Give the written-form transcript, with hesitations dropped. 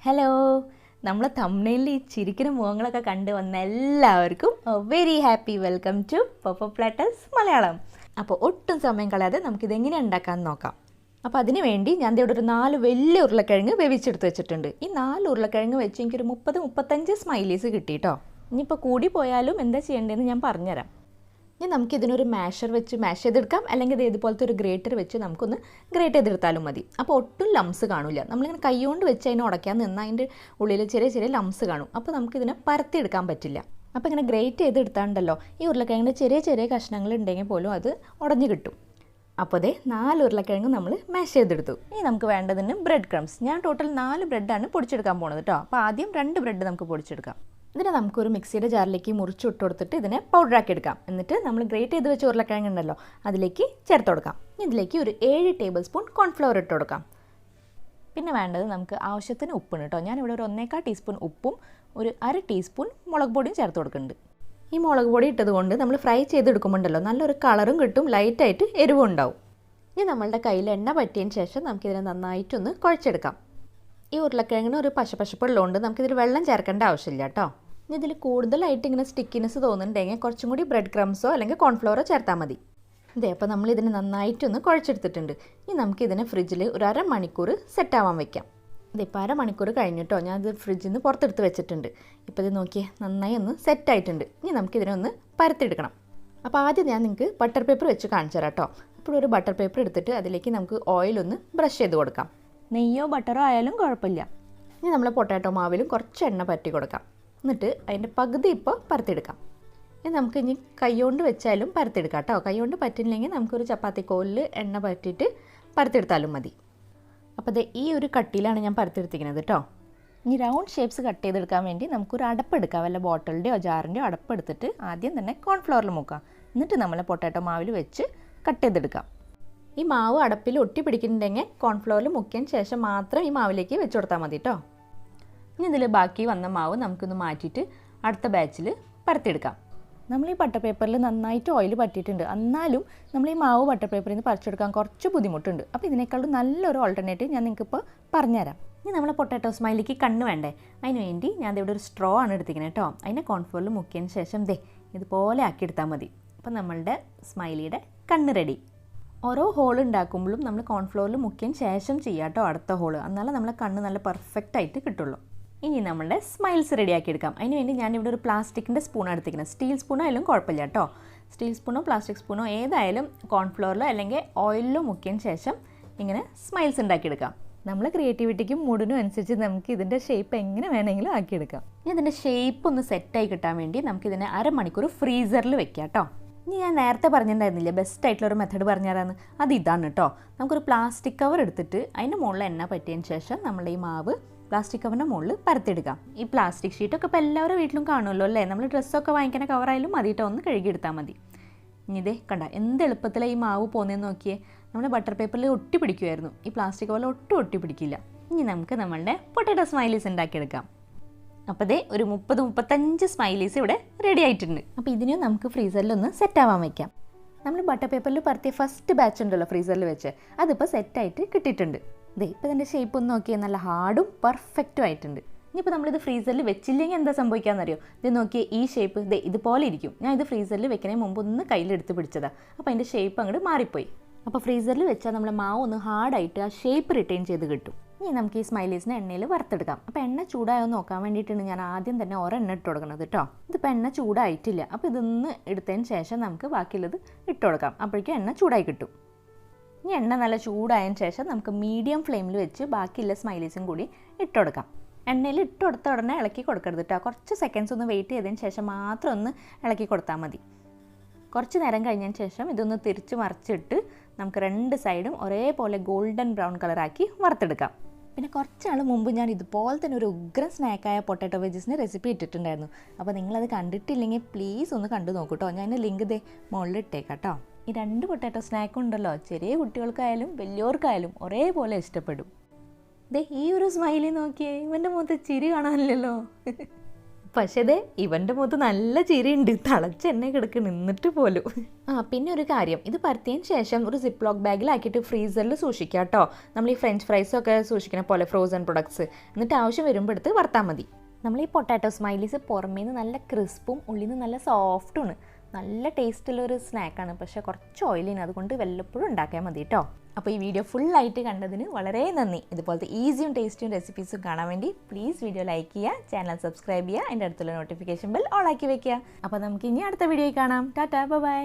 Hello, നമ്മൾ തംബ്നെയിലിൽ ഈ ചിരിക്കുന്ന മുഖങ്ങളൊക്കെ കണ്ടു വന്ന എല്ലാവർക്കും very happy welcome to Platters Malayalam. അപ്പോൾ ഒട്ടും സമയം കളയാതെ നമുക്കിത് എങ്ങനെ ഉണ്ടാക്കാമെന്ന് നോക്കാം. അപ്പോൾ അതിന് വേണ്ടി ഞാൻ ഇവിടെ ഒരു 4 വലിയ ഉരുളക്കിഴങ്ങ് വേവിച്ചെടുത്ത് വെച്ചിട്ടുണ്ട്. ഈ 4 ഉരുളക്കിഴങ്ങ് വെച്ച് എനിക്കൊരു 30-35 സ്മൈലീസ് കിട്ടി കേട്ടോ. ഇനിയിപ്പോൾ കൂടി പോയാലും എന്താ ചെയ്യേണ്ടതെന്ന് ഞാൻ പറഞ്ഞുതരാം. ഇനി നമുക്കിതിനൊരു മാഷർ വെച്ച് മാഷ് ചെയ്തെടുക്കാം, അല്ലെങ്കിൽ ഇത് ഇതുപോലത്തെ ഒരു ഗ്രേറ്റർ വെച്ച് നമുക്കൊന്ന് ഗ്രേറ്റ് ചെയ്തെടുത്താലും മതി. അപ്പോൾ ഒട്ടും ലംസ് കാണില്ല. നമ്മളിങ്ങനെ കൈ കൊണ്ട് വെച്ച് അതിനെ ഉടയ്ക്കാൻ നിന്നാൽ അതിൻ്റെ ഉള്ളിൽ ചെറിയ ചെറിയ ലംസ് കാണും. അപ്പോൾ നമുക്കിതിനെ പരത്തിയെടുക്കാൻ പറ്റില്ല. അപ്പോൾ ഇങ്ങനെ ഗ്രേറ്റ് ചെയ്തെടുത്താണ്ടല്ലോ ഈ ഉരുളക്കിഴങ്ങിൻ്റെ ചെറിയ ചെറിയ കഷ്ണങ്ങൾ ഉണ്ടെങ്കിൽ പോലും അത് ഉടഞ്ഞു കിട്ടും. അപ്പോൾ അതേ 4 ഉരുളക്കിഴങ്ങ് നമ്മൾ മാഷ് ചെയ്തെടുത്തു. ഇനി നമുക്ക് വേണ്ടതിന് ബ്രെഡ് ക്രംസ്. ഞാൻ ടോട്ടൽ 4 ബ്രെഡാണ് പൊടിച്ചെടുക്കാൻ പോകുന്നത് കേട്ടോ. അപ്പോൾ ആദ്യം 2 ബ്രെഡ് നമുക്ക് പൊടിച്ചെടുക്കാം. ഇതിനെ നമുക്കൊരു മിക്സിയുടെ ജാറിലേക്ക് മുറിച്ചിട്ട് കൊടുത്തിട്ട് ഇതിനെ പൗഡറാക്കി എടുക്കാം. എന്നിട്ട് നമ്മൾ ഗ്രേറ്റ് ചെയ്ത് വെച്ച ഉരുളക്കിഴങ്ങ് ഉണ്ടല്ലോ അതിലേക്ക് ചേർത്ത് കൊടുക്കാം. ഇതിലേക്ക് ഒരു 7 ടേബിൾ സ്പൂൺ കോൺഫ്ലവർ ഇട്ട് കൊടുക്കാം. പിന്നെ വേണ്ടത് നമുക്ക് ആവശ്യത്തിന് ഉപ്പാണ് കേട്ടോ. ഞാനിവിടെ ഒരു 1/4 ടീസ്പൂൺ ഉപ്പും ഒരു 1/2 ടീസ്പൂൺ മുളക് പൊടിയും ചേർത്ത് കൊടുക്കുന്നുണ്ട്. ഈ മുളക് പൊടി ഇട്ടതുകൊണ്ട് നമ്മൾ ഫ്രൈ ചെയ്തെടുക്കുമ്പോണ്ടല്ലോ നല്ലൊരു കളറും കിട്ടും, ലൈറ്റായിട്ട് എരിവും ഉണ്ടാവും. ഇനി നമ്മളുടെ കയ്യിൽ എണ്ണ പറ്റിയതിന് ശേഷം നമുക്കിതിനെ നന്നായിട്ടൊന്ന് കുഴച്ചെടുക്കാം. ഈ ഉരുളക്കിഴങ്ങിന് ഒരു പശപ്പശപ്പുള്ളതുകൊണ്ട് നമുക്കിതിൽ വെള്ളം ചേർക്കേണ്ട ആവശ്യമില്ല കേട്ടോ. ഇനി ഇതിൽ കൂടുതലായിട്ട് ഇങ്ങനെ സ്റ്റിക്കിനെസ് തോന്നുന്നുണ്ടെങ്കിൽ കുറച്ചും കൂടി ബ്രെഡ് ക്രംസോ അല്ലെങ്കിൽ കോൺഫ്ലവറോ ചേർത്താൽ മതി. ഇതേ അപ്പോൾ നമ്മൾ ഇതിനെ നന്നായിട്ടൊന്ന് കുഴച്ചെടുത്തിട്ടുണ്ട്. ഇനി നമുക്കിതിനെ ഫ്രിഡ്ജിൽ ഒരു 1/2 മണിക്കൂർ സെറ്റാവാൻ വയ്ക്കാം. ഇതിപ്പോൾ 1/2 മണിക്കൂർ കഴിഞ്ഞിട്ടോ ഞാനിത് ഫ്രിഡ്ജിൽ നിന്ന് പുറത്തെടുത്ത് വെച്ചിട്ടുണ്ട്. ഇപ്പോൾ ഇത് നോക്കിയേ നന്നായി ഒന്ന് സെറ്റായിട്ടുണ്ട്. ഇനി നമുക്കിതിനെ ഒന്ന് പരത്തിയെടുക്കണം. അപ്പോൾ ആദ്യം ഞാൻ നിങ്ങൾക്ക് ബട്ടർ പേപ്പർ വെച്ച് കാണിച്ചു തരാം കേട്ടോ. അപ്പോൾ ഒരു ബട്ടർ പേപ്പർ എടുത്തിട്ട് അതിലേക്ക് നമുക്ക് ഓയിലൊന്ന് ബ്രഷ് ചെയ്ത് കൊടുക്കാം. നെയ്യോ ബട്ടറോ ആയാലും കുഴപ്പമില്ല. ഇനി നമ്മൾ പൊട്ടാറ്റോ മാവിലും കുറച്ച് എണ്ണ പറ്റി കൊടുക്കാം. എന്നിട്ട് അതിൻ്റെ പകുതി ഇപ്പോൾ പരത്തിയെടുക്കാം. ഇനി നമുക്ക് ഇനി കൈകൊണ്ട് വെച്ചാലും പരത്തിയെടുക്കാം കേട്ടോ. കൈകൊണ്ട് പറ്റില്ലെങ്കിൽ നമുക്കൊരു ചപ്പാത്തി കോലിൽ എണ്ണ പറ്റിയിട്ട് പരത്തിയെടുത്താലും മതി. അപ്പോൾ അത് ഈ ഒരു കട്ടിയിലാണ് ഞാൻ പരത്തിയെടുത്തിരിക്കുന്നത് കേട്ടോ. ഇനി റൗണ്ട് ഷേപ്സ് കട്ട് ചെയ്തെടുക്കാൻ വേണ്ടി നമുക്കൊരു അടപ്പെടുക്കാം. വല്ല ബോട്ടിലിൻ്റെയോ ജാറിൻ്റെയോ അടപ്പെടുത്തിട്ട് ആദ്യം തന്നെ കോൺഫ്ലവറിൽ മുക്കാം. എന്നിട്ട് നമ്മൾ പൊട്ടാറ്റോ മാവിൽ വെച്ച് കട്ട് ചെയ്തെടുക്കാം. ഈ മാവ് അടപ്പിൽ ഒട്ടി പിടിക്കുന്നുണ്ടെങ്കിൽ കോൺഫ്ലവറിൽ മുക്കിയതിന് ശേഷം മാത്രം ഈ മാവിലേക്ക് വെച്ച് കൊടുത്താൽ മതി കേട്ടോ. ഇനി ഇതിൽ ബാക്കി വന്ന മാവ് നമുക്കൊന്ന് മാറ്റിയിട്ട് അടുത്ത ബാച്ചിൽ പരത്തിയെടുക്കാം. നമ്മൾ ഈ ബട്ടർ പേപ്പറിൽ നന്നായിട്ട് ഓയിൽ പറ്റിയിട്ടുണ്ട്. എന്നാലും നമ്മൾ ഈ മാവ് ബട്ടർ പേപ്പറിൽ നിന്ന് പറിച്ചെടുക്കാൻ കുറച്ച് ബുദ്ധിമുട്ടുണ്ട്. അപ്പോൾ ഇതിനേക്കാളും നല്ലൊരു ഓൾട്ടർനേറ്റീവ് ഞാൻ നിങ്ങൾക്കിപ്പോൾ പറഞ്ഞുതരാം. ഇനി നമ്മൾ പൊട്ടാറ്റോ സ്മൈലിക്ക് കണ്ണ് വേണ്ടേ, അതിന് വേണ്ടി ഞാൻ ഇവിടെ ഒരു സ്ട്രോ ആണ് എടുത്തിരിക്കുന്നത് കേട്ടോ. അതിനെ കോൺഫ്ലവറിൽ മുക്കിയതിന് ശേഷം ഇതുപോലെ ആക്കിയെടുത്താൽ മതി. അപ്പോൾ നമ്മളുടെ സ്മൈലിയുടെ കണ്ണ് റെഡി. ഓരോ ഹോൾ ഉണ്ടാക്കുമ്പോഴും നമ്മൾ കോൺഫ്ലവറിൽ മുക്കിയതിന് ശേഷം ചെയ്യാം കേട്ടോ അടുത്ത ഹോൾ. എന്നാലും നമ്മളെ കണ്ണ് നല്ല പെർഫെക്റ്റ് ആയിട്ട് കിട്ടുള്ളൂ. ഇനി നമ്മളുടെ സ്മൈൽസ് റെഡിയാക്കി എടുക്കാം. അതിന് വേണ്ടി ഞാനിവിടെ ഒരു പ്ലാസ്റ്റിക്കിൻ്റെ സ്പൂണാണ് എടുത്തിരിക്കുന്നത്. സ്റ്റീൽ സ്പൂണോ ആയാലും കുഴപ്പമില്ല കേട്ടോ. സ്റ്റീൽ സ്പൂണോ പ്ലാസ്റ്റിക് സ്പൂണോ ഏതായാലും കോൺഫ്ലവറിലോ അല്ലെങ്കിൽ ഓയിലിലോ മുക്കിയതിന് ശേഷം ഇങ്ങനെ സ്മൈൽസ് ഉണ്ടാക്കിയെടുക്കാം. നമ്മൾ ക്രിയേറ്റിവിറ്റിക്കും മൂഡിനും അനുസരിച്ച് നമുക്ക് ഇതിൻ്റെ ഷേപ്പ് എങ്ങനെ വേണമെങ്കിലും ആക്കിയെടുക്കാം. ഇനി ഇതിൻ്റെ ഷേപ്പ് ഒന്ന് സെറ്റായി കിട്ടാൻ വേണ്ടി നമുക്കിതിനെ 1/2 മണിക്കൂർ ഫ്രീസറിൽ വെക്കാം കേട്ടോ. ഇനി ഞാൻ നേരത്തെ പറഞ്ഞിട്ടുണ്ടായിരുന്നില്ലേ ബെസ്റ്റ് ആയിട്ടുള്ളൊരു മെത്തേഡ് പറഞ്ഞുതരാമെന്ന്, അത് ഇതാണ് കേട്ടോ. നമുക്കൊരു പ്ലാസ്റ്റിക് കവർ എടുത്തിട്ട് അതിൻ്റെ മുകളിൽ എണ്ണ പറ്റിയതിന് ശേഷം നമ്മൾ ഈ മാവ് പ്ലാസ്റ്റിക് കവറിൻ്റെ മുകളിൽ പരത്തിയെടുക്കാം. ഈ പ്ലാസ്റ്റിക് ഷീറ്റൊക്കെ ഇപ്പോൾ എല്ലാവരുടെ വീട്ടിലും കാണുമല്ലോ അല്ലേ. നമ്മൾ ഡ്രസ്സൊക്കെ വാങ്ങിക്കുന്ന കവറായാലും മതിയിട്ട് ഒന്ന് കഴുകിയെടുത്താൽ മതി. ഇനി ഇതേ കണ്ട എന്ത് എളുപ്പത്തിലാണ് ഈ മാവ് പോകുന്നതെന്ന് നോക്കിയേ. നമ്മൾ ബട്ടർ പേപ്പറിൽ ഒട്ടി പിടിക്കുമായിരുന്നു, ഈ പ്ലാസ്റ്റിക് കവറിൽ ഒട്ടി പിടിക്കില്ല. ഇനി നമുക്ക് നമ്മളുടെ പൊട്ടാറ്റോ സ്മൈലീസ് ഉണ്ടാക്കിയെടുക്കാം. അപ്പോൾ അതേ ഒരു 30-35 സ്മൈലീസ് ഇവിടെ റെഡി ആയിട്ടുണ്ട്. അപ്പോൾ ഇതിനും നമുക്ക് ഫ്രീസറിലൊന്ന് സെറ്റാവാൻ വയ്ക്കാം. നമ്മൾ ബട്ടർ പേപ്പറിൽ പരത്തിയ ഫസ്റ്റ് ബാച്ച് ഉണ്ടല്ലോ ഫ്രീസറിൽ വെച്ച്, അതിപ്പോൾ സെറ്റായിട്ട് കിട്ടിയിട്ടുണ്ട്. ഇപ്പോൾ ഇതിൻ്റെ ഷേപ്പ് ഒന്ന് നോക്കിയാൽ നല്ല ഹാർഡും പെർഫെക്റ്റും ആയിട്ടുണ്ട്. ഇനിയിപ്പോൾ നമ്മളിത് ഫ്രീസറിൽ വെച്ചില്ലെങ്കിൽ എന്താ സംഭവിക്കാമെന്നറിയോ. ഇത് നോക്കിയാൽ ഈ ഷേപ്പ് ഇതുപോലെ ഇരിക്കും. ഞാൻ ഇത് ഫ്രീസറിൽ വെക്കുന്നതിന് മുമ്പ് ഒന്ന് കയ്യിലെടുത്ത് പിടിച്ചതാണ്. അപ്പോൾ അതിൻ്റെ ഷേപ്പ് അങ്ങോട്ട് മാറിപ്പോയി. അപ്പോൾ ഫ്രീസറിൽ വെച്ചാൽ നമ്മുടെ മാവ് ഒന്ന് ഹാർഡായിട്ട് ആ ഷേപ്പ് റിട്ടേൺ ചെയ്ത് കിട്ടും. ഇനി നമുക്ക് ഈ സ്മൈലീസിനെ എണ്ണയിൽ വറുത്തെടുക്കാം. അപ്പോൾ എണ്ണ ചൂടായോ നോക്കാൻ വേണ്ടിയിട്ടാണ് ഞാൻ ആദ്യം തന്നെ ഒരെണ്ണ ഇട്ട് കൊടുക്കുന്നത് കേട്ടോ. ഇതിപ്പോൾ എണ്ണ ചൂടായിട്ടില്ല. അപ്പോൾ ഇതൊന്ന് എടുത്തതിന് ശേഷം നമുക്ക് ബാക്കിയുള്ളത് ഇട്ട് കൊടുക്കാം. അപ്പോഴേക്കും എണ്ണ ചൂടായി കിട്ടും. ഇനി എണ്ണ നല്ല ചൂടായതിന് ശേഷം നമുക്ക് മീഡിയം ഫ്ലെയിമിൽ വെച്ച് ബാക്കിയുള്ള സ്മൈലീസും കൂടി ഇട്ട് കൊടുക്കാം. എണ്ണയിൽ ഇട്ട് കൊടുത്ത ഉടനെ ഇളക്കി കൊടുക്കരുത് കേട്ടോ. കുറച്ച് സെക്കൻഡ്സ് ഒന്ന് വെയിറ്റ് ചെയ്തതിന് ശേഷം മാത്രം ഒന്ന് ഇളക്കി കൊടുത്താൽ മതി. കുറച്ച് നേരം കഴിഞ്ഞതിന് ശേഷം ഇതൊന്ന് തിരിച്ച് മറിച്ചിട്ട് നമുക്ക് 2 സൈഡും ഒരേപോലെ ഗോൾഡൻ ബ്രൗൺ കളറാക്കി വറുത്തെടുക്കാം. പിന്നെ കുറച്ച് നാൾ മുമ്പ് ഞാൻ ഇതുപോലെ തന്നെ ഒരു ഉഗ്രൻ സ്നാക്കായ പൊട്ടാറ്റോ വെജസിന് റെസിപ്പി ഇട്ടിട്ടുണ്ടായിരുന്നു. അപ്പോൾ നിങ്ങളത് കണ്ടിട്ടില്ലെങ്കിൽ പ്ലീസ് ഒന്ന് കണ്ടു നോക്കൂ കേട്ടോ. ഞാൻ ലിങ്ക് മുകളിൽ ഇട്ടേക്കാം കേട്ടോ. ഈ 2 പൊട്ടാറ്റോ സ്നാക്കും ഉണ്ടല്ലോ ചെറിയ കുട്ടികൾക്കായാലും വലിയവർക്കായാലും ഒരേപോലെ ഇഷ്ടപ്പെടും. ഈ ഒരു സ്മൈലി നോക്കിയേ, ഇവൻ്റെ മുഖത്ത് ചിരി കാണാനില്ലല്ലോ. പക്ഷേ ദേ ഇവൻ്റെ മുഖത്ത് നല്ല ചിരിയുണ്ട്, തിളച്ച് എന്നെ കിടക്കണം എന്നിട്ട് പോലും. പിന്നെ ഒരു കാര്യം, ഇത് പരത്തിയതിന് ശേഷം ഒരു സിപ്പ് ലോക്ക് ബാഗിലാക്കിയിട്ട് ഫ്രീസറിൽ സൂക്ഷിക്കുക കേട്ടോ. നമ്മൾ ഈ ഫ്രഞ്ച് ഫ്രൈസൊക്കെ സൂക്ഷിക്കുന്ന പോലെ ഫ്രോസൺ പ്രൊഡക്ട്സ്. എന്നിട്ട് ആവശ്യം വരുമ്പോൾ എടുത്ത് വറുത്താൽ മതി. നമ്മൾ ഈ പൊട്ടാറ്റോ സ്മൈലീസ് പുറമേ നിന്ന് നല്ല ക്രിസ്പും ഉള്ളിൽ നിന്ന് നല്ല സോഫ്റ്റുമാണ്. നല്ല ടേസ്റ്റുള്ളൊരു സ്നാക്കാണ്, പക്ഷേ കുറച്ച് ഓയിലിന്, അതുകൊണ്ട് വല്ലപ്പോഴും ഉണ്ടാക്കിയാൽ മതി കേട്ടോ. അപ്പോൾ ഈ വീഡിയോ ഫുള്ളായിട്ട് കണ്ടതിന് വളരെ നന്ദി. ഇതുപോലത്തെ ഈസിയും ടേസ്റ്റിയും റെസിപ്പീസും കാണാൻ വേണ്ടി പ്ലീസ് വീഡിയോ ലൈക്ക് ചെയ്യുക, ചാനൽ സബ്സ്ക്രൈബ് ചെയ്യുക, എൻ്റെ അടുത്തുള്ള നോട്ടിഫിക്കേഷൻ ബെൽ ഓൺ ആക്കി വെക്കുക. അപ്പോൾ നമുക്ക് ഇനി അടുത്ത വീഡിയോയിൽ കാണാം. ടാറ്റാ, ബൈ.